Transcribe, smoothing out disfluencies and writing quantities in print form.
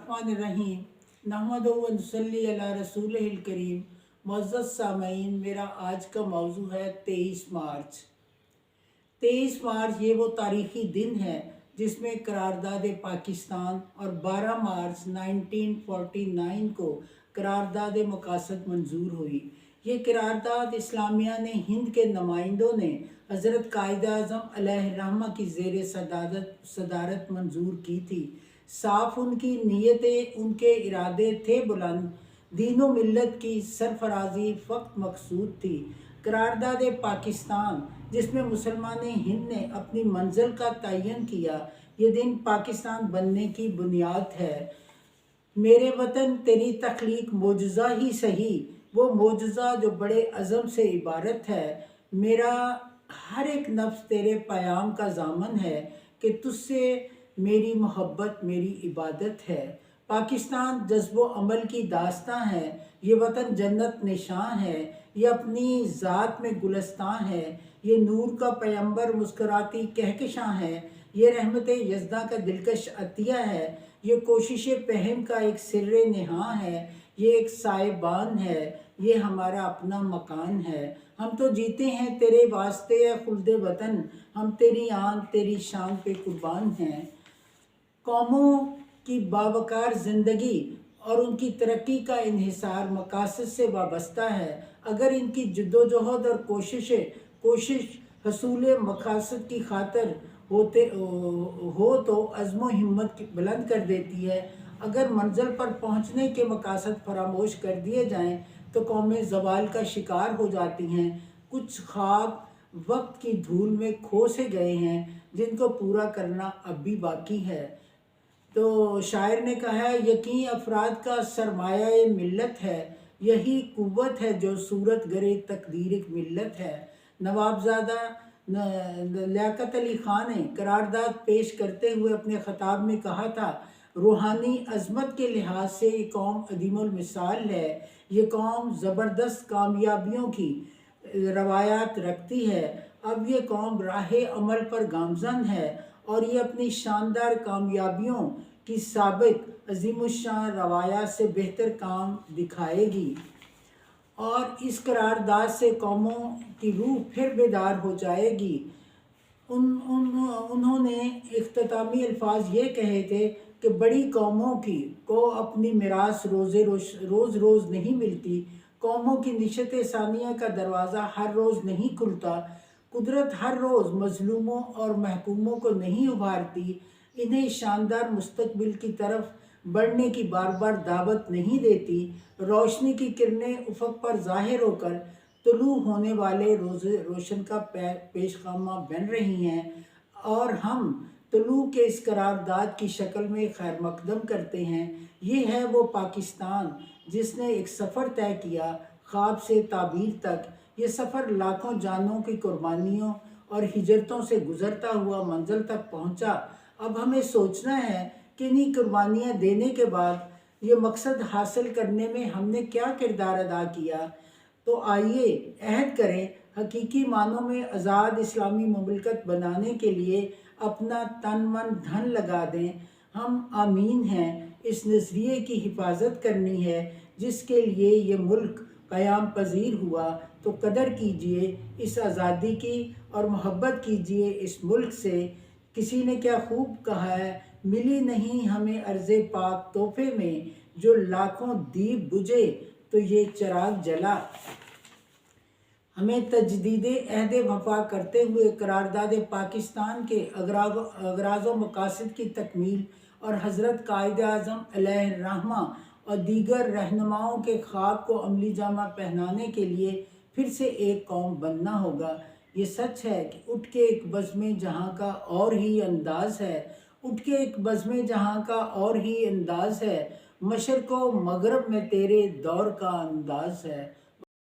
बिस्मिल्लाहिर्रहमानिर्रहीम नहमदु व नसल्ली अला रसूलिहिल करीम। मुअज़्ज़ज़ सामईन, मेरा आज का मौजू है 23 मार्च। 23 मार्च ये वो तारीख़ी दिन है जिसमें करारदाद पाकिस्तान और 12 मार्च 1949 को करारदाद मकासद मंजूर हुई। ये करारदाद इस्लामिया ने हिंद के नुमाइंदों ने हज़रत कायद-ए-आज़म अलैहिर्रहमा की ज़ेर सदारत मंजूर की थी। साफ उनकी नीयतें, उनके इरादे थे बुलंद, दीनो मिल्लत की सरफराजी फ़क़त मकसूद थी। करारदाद पाकिस्तान जिसमें मुसलमान हिंद ने अपनी मंजिल का तयन किया, ये दिन पाकिस्तान बनने की बुनियाद है। मेरे वतन तेरी तख्लीक मोजज़ा ही सही, वो मोजज़ा जो बड़े अज़म से इबारत है। मेरा हर एक नफ्स तेरे प्याम का ज़ामन है कि तुझसे मेरी मोहब्बत मेरी इबादत है। पाकिस्तान जज्बो अमल की दास्तां है, ये वतन जन्नत निशान है, ये अपनी ज़ात में गुलस्तां है, ये नूर का पैगंबर मुस्कुराती कहकशां है, ये रहमत यज़दा का दिलकश अतिया है, ये कोशिश पहम का एक सिर्रे निहा है, ये एक साहिबान है, ये हमारा अपना मकान है। हम तो जीते हैं तेरे वास्ते है खुल्दे वतन, हम तेरी आन तेरी शान पे कुर्बान हैं। कौमों की बावकार ज़िंदगी और उनकी तरक्की का इन्हिसार मकासद से वाबस्ता है। अगर इनकी जद्दोजहद और कोशिश हसूल मकासद की खातिर हो तो अज़्म हिम्मत बुलंद कर देती है। अगर मंजिल पर पहुँचने के मकासद फरामोश कर दिए जाएँ तो कौमें ज़वाल का शिकार हो जाती हैं। कुछ ख्वाब वक्त की धूल में खो से गए हैं जिनको पूरा करना अब भी बाकी है। तो शायर ने कहा है, यकीन अफराद का सरमाया मिल्लत है, यही कुव्वत है जो सूरत गरे तकदीर एक मिल्लत है। नवाबजादा लियाकत अली ख़ान ने करारदाद पेश करते हुए अपने ख़ताब में कहा था, रूहानी अज़मत के लिहाज से ये कौम अदीमुल मिसाल है। ये कौम ज़बरदस्त कामयाबियों की रवायात रखती है। अब ये कौम राह अमल पर गामज़न है और ये अपनी शानदार कामयाबियों की साबित अज़ीमुश्शान रवायात से बेहतर काम दिखाएगी और इस करारदाद से कौमों की रूह फिर बेदार हो जाएगी। उन्होंने इख्तितामी अल्फाज ये कहे थे कि बड़ी कौमों को अपनी मिरास रोज़ नहीं मिलती। कौमों की निशत सानिया का दरवाज़ा हर रोज़ नहीं खुलता। कुदरत हर रोज़ मज़लूमों और महकूमों को नहीं उभारती। इन्हें शानदार मुस्तकबिल की तरफ बढ़ने की बार बार दावत नहीं देती। रोशनी की किरणें उफ़क़ पर ज़ाहिर होकर तुलू होने वाले रोशन का पेशखामा बन रही हैं और हम तुलू के इस करारदाद की शक्ल में खैर मकदम करते हैं। ये है वो पाकिस्तान जिसने एक सफ़र तय किया ख्वाब से ताबीर तक। ये सफ़र लाखों जानों की कुर्बानियों और हिजरतों से गुज़रता हुआ मंजिल तक पहुँचा। अब हमें सोचना है कि इन्हीं कुर्बानियाँ देने के बाद ये मकसद हासिल करने में हमने क्या किरदार अदा किया। तो आइए अहद करें, हकीकी मानों में आज़ाद इस्लामी मुमलकत बनाने के लिए अपना तन मन धन लगा दें। हम आमीन हैं। इस नज़रिए की हिफाजत करनी है जिसके लिए ये मुल्क क़याम पज़ीर हुआ। तो कदर कीजिए इस आज़ादी की और मोहब्बत कीजिए इस मुल्क से। किसी ने क्या खूब कहा है, मिली नहीं हमें अर्ज़े पाक तोहफ़े में, जो लाखों दीप बुझे तो ये चिराग जला। हमें तजदीदे अहद वफ़ा करते हुए करारदाद पाकिस्तान के अगराज़ व मकासद की तकमील और हज़रत कायद-ए-आज़म अलैहिर्रहमा और दीगर रहनुमाओं के ख्वाब को अमली जामा पहनाने के लिए फिर से एक कौम बनना होगा। ये सच है कि उठ के एक बज़्म जहाँ का और ही अंदाज़ है, उठ के एक बज़्म जहाँ का और ही अंदाज़ है, मशरिक़ व मग़रिब में तेरे दौर का अंदाज़ है।